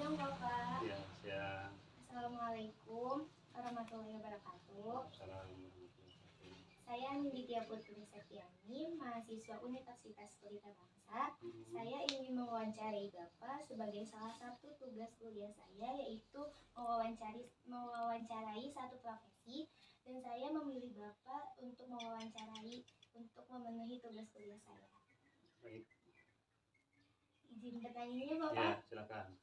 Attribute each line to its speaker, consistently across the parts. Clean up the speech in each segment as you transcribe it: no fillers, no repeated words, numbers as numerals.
Speaker 1: Siang Bapak.
Speaker 2: Ya, siang.
Speaker 1: Assalamualaikum warahmatullahi wabarakatuh.
Speaker 2: Assalamualaikum.
Speaker 1: Saya Nindya Putri Septiani, mahasiswa Universitas Pelita Bangsa. Saya ingin mewawancarai Bapak sebagai salah satu tugas kuliah saya, yaitu mewawancarai satu profesi, dan saya memilih Bapak untuk memenuhi tugas kuliah saya.
Speaker 2: Baik.
Speaker 1: Izin bertanya Bapak.
Speaker 2: Ya, silakan.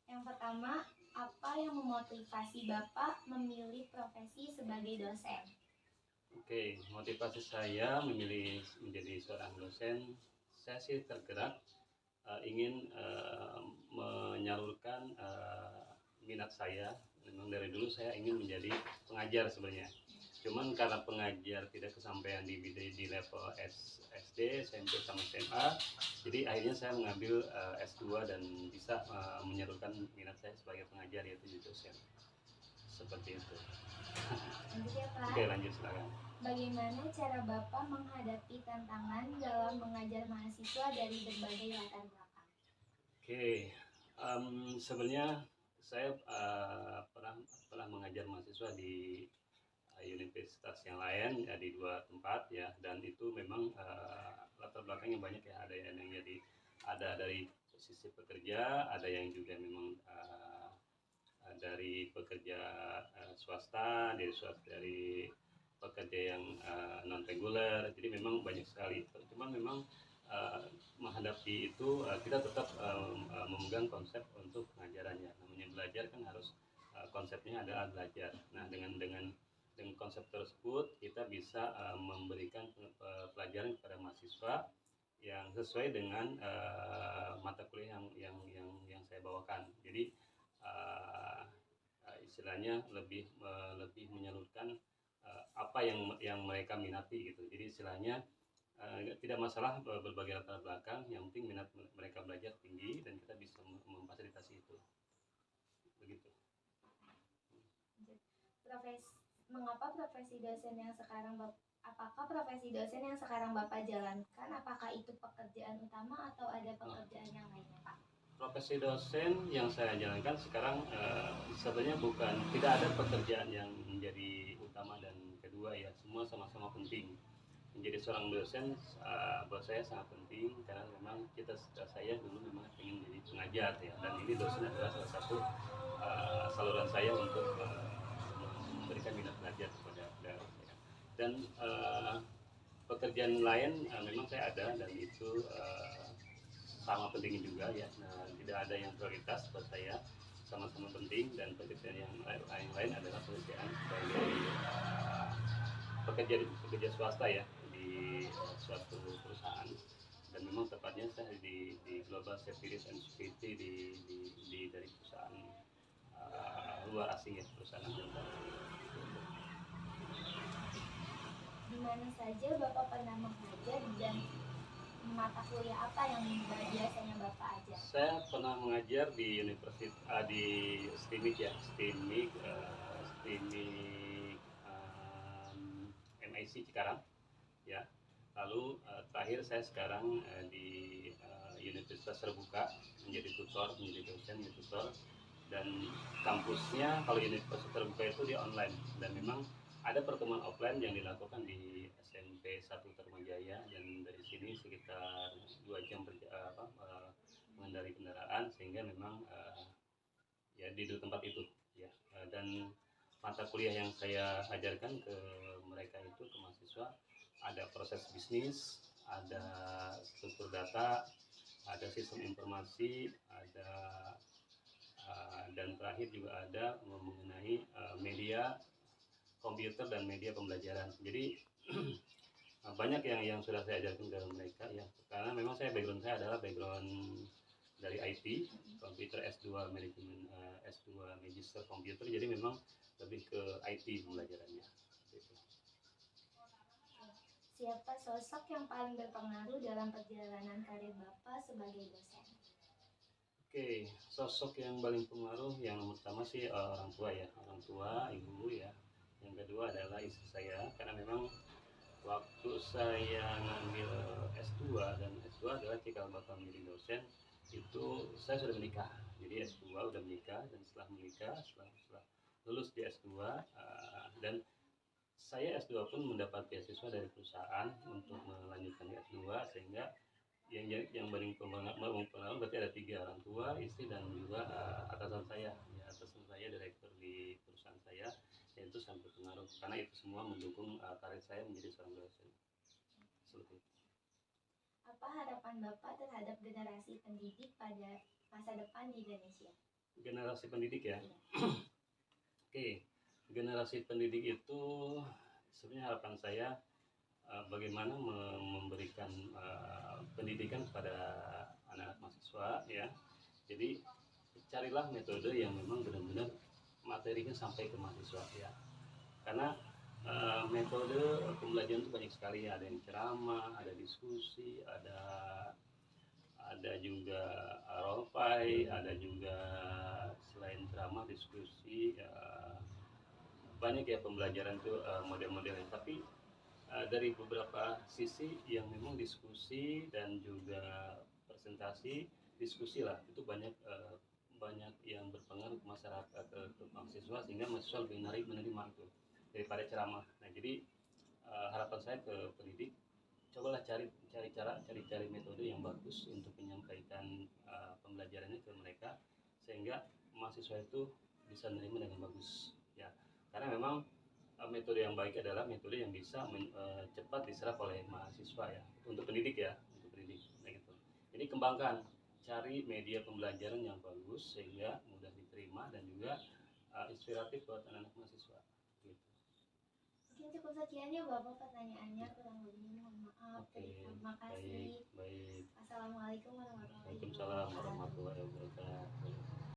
Speaker 1: Yang pertama, apa yang memotivasi Bapak memilih profesi sebagai dosen?
Speaker 2: Oke, motivasi saya memilih menjadi seorang dosen, saya sih tergerak ingin menyalurkan minat saya. Memang dari dulu saya ingin menjadi pengajar sebenarnya. Cuman karena pengajar tidak kesampaian di level SD, SMP sama SMA, jadi akhirnya saya mengambil S2 dan bisa menyalurkan minat saya sebagai pengajar, yaitu jadi dosen. Seperti itu.
Speaker 1: Lanjut ya Pak.
Speaker 2: Oke, lanjut silakan.
Speaker 1: Bagaimana cara Bapak menghadapi tantangan dalam mengajar mahasiswa dari berbagai latar belakang?
Speaker 2: Oke, sebenarnya saya pernah mengajar mahasiswa di universitas yang lain ya, di dua tempat ya, dan itu memang latar belakangnya banyak ya, ada yang jadi ada dari sisi pekerja, ada yang juga memang dari pekerja swasta, dari pekerja yang non reguler, jadi memang banyak sekali. Cuman memang menghadapi itu kita tetap memegang konsep untuk pengajarannya. Namanya belajar kan harus konsepnya adalah belajar. Nah, dengan konsep tersebut kita bisa memberikan pelajaran kepada mahasiswa yang sesuai dengan mata kuliah yang saya bawakan. Jadi istilahnya lebih menyalurkan apa yang mereka minati gitu. Jadi istilahnya tidak masalah berbagai latar belakang, yang penting minat mereka belajar tinggi dan kita bisa memfasilitasi itu. Begitu.
Speaker 1: Mengapa profesi dosen yang sekarang apakah profesi dosen yang sekarang Bapak jalankan, apakah itu pekerjaan utama atau ada pekerjaan yang lainnya Pak?
Speaker 2: Profesi dosen yang saya jalankan sekarang sebenarnya tidak ada pekerjaan yang menjadi utama dan kedua ya, semua sama-sama penting. Menjadi seorang dosen buat saya sangat penting karena memang saya dulu memang ingin menjadi pengajar ya, dan ini dosen adalah salah satu saluran saya untuk memberikan minat belajar kepada saya. Dan pekerjaan lain memang saya ada, dan itu sama penting juga ya. Nah, tidak ada yang prioritas buat saya, sama-sama penting, dan pekerjaan yang lain adalah pekerjaan sebagai pekerja swasta ya, di suatu perusahaan, dan memang tepatnya saya di Global Safety Risk and Security dari perusahaan luar asing ya, perusahaan Amerika.
Speaker 1: Di mana saja Bapak pernah mengajar dan mata kuliah apa yang biasanya Bapak ajar?
Speaker 2: Saya pernah mengajar di universitas di STIMIK ya, STIMIK MIC Cikarang ya. Lalu terakhir saya sekarang di Universitas Terbuka menjadi dosen, menjadi tutor, dan kampusnya kalau Universitas Terbuka itu di online, dan memang ada pertemuan offline yang dilakukan di SMP 1 Tarumajaya, dan dari sini sekitar 2 jam mengendarai kendaraan, sehingga memang ya di tempat itu ya. Dan mata kuliah yang saya ajarkan ke mereka itu, ke mahasiswa, ada proses bisnis, ada struktur data, ada sistem informasi, ada dan terakhir juga ada mengenai media komputer dan media pembelajaran. Jadi banyak yang sudah saya ajarkan ke mereka ya, karena memang background saya adalah background dari IT, komputer S2 manajemen, S2 Magister Komputer, jadi memang lebih ke IT pembelajarannya. Gitu.
Speaker 1: Siapa sosok yang paling berpengaruh dalam perjalanan karir Bapak sebagai dosen?
Speaker 2: Oke, sosok yang paling pengaruh yang nomor pertama sih orang tua ya, orang tua, ibu ya. Yang kedua adalah istri saya, karena memang waktu saya ngambil S2, dan S2 adalah cikal bakal menjadi dosen, itu saya sudah menikah. Jadi S2 udah menikah, dan setelah menikah, setelah lulus di S2, dan saya S2 pun mendapat beasiswa dari perusahaan untuk melanjutkan di S2, sehingga yang paling mempengaruhi berarti ada 3 orang tua, istri, dan juga atasan saya. Ya, atasan saya direktur di perusahaan saya, dan itu sangat berpengaruh karena itu semua mendukung karir saya menjadi seorang dosen. Seperti itu.
Speaker 1: Apa harapan Bapak terhadap generasi pendidik pada masa depan di Indonesia?
Speaker 2: Generasi pendidik ya.
Speaker 1: Iya.
Speaker 2: Oke, generasi pendidik itu sebenarnya harapan saya bagaimana memberikan pendidikan kepada anak-anak mahasiswa ya. Jadi carilah metode yang memang benar-benar materinya sampai ke mahasiswa ya. Karena metode pembelajaran itu banyak sekali, ada yang ceramah, ada diskusi, ada juga role play, ada juga selain ceramah, diskusi, banyak ya pembelajaran itu model-modelnya. Tapi dari beberapa sisi yang memang diskusi dan juga presentasi, diskusi lah itu banyak yang berpengaruh ke masyarakat, ke mahasiswa, sehingga mahasiswa lebih menerima itu daripada ceramah. Nah, jadi harapan saya ke pendidik, cobalah cari metode yang bagus untuk menyampaikan pembelajarannya ke mereka, sehingga mahasiswa itu bisa menerima dengan bagus ya. Karena memang metode yang baik adalah metode yang bisa cepat diserap oleh mahasiswa ya, untuk pendidik ya, untuk pendidik. Nah, gitu. Jadi kembangkan, cari media pembelajaran yang bagus sehingga mudah diterima dan juga inspiratif buat anak-anak mahasiswa. Gitu.
Speaker 1: Mungkin cukup sekian ya Bapak pertanyaannya, kurang lebihnya mohon maaf.
Speaker 2: Oke,
Speaker 1: Terima kasih.
Speaker 2: baik.
Speaker 1: Assalamualaikum warahmatullahi
Speaker 2: Waalaikumsalam
Speaker 1: wabarakatuh.
Speaker 2: warahmatullahi wabarakatuh.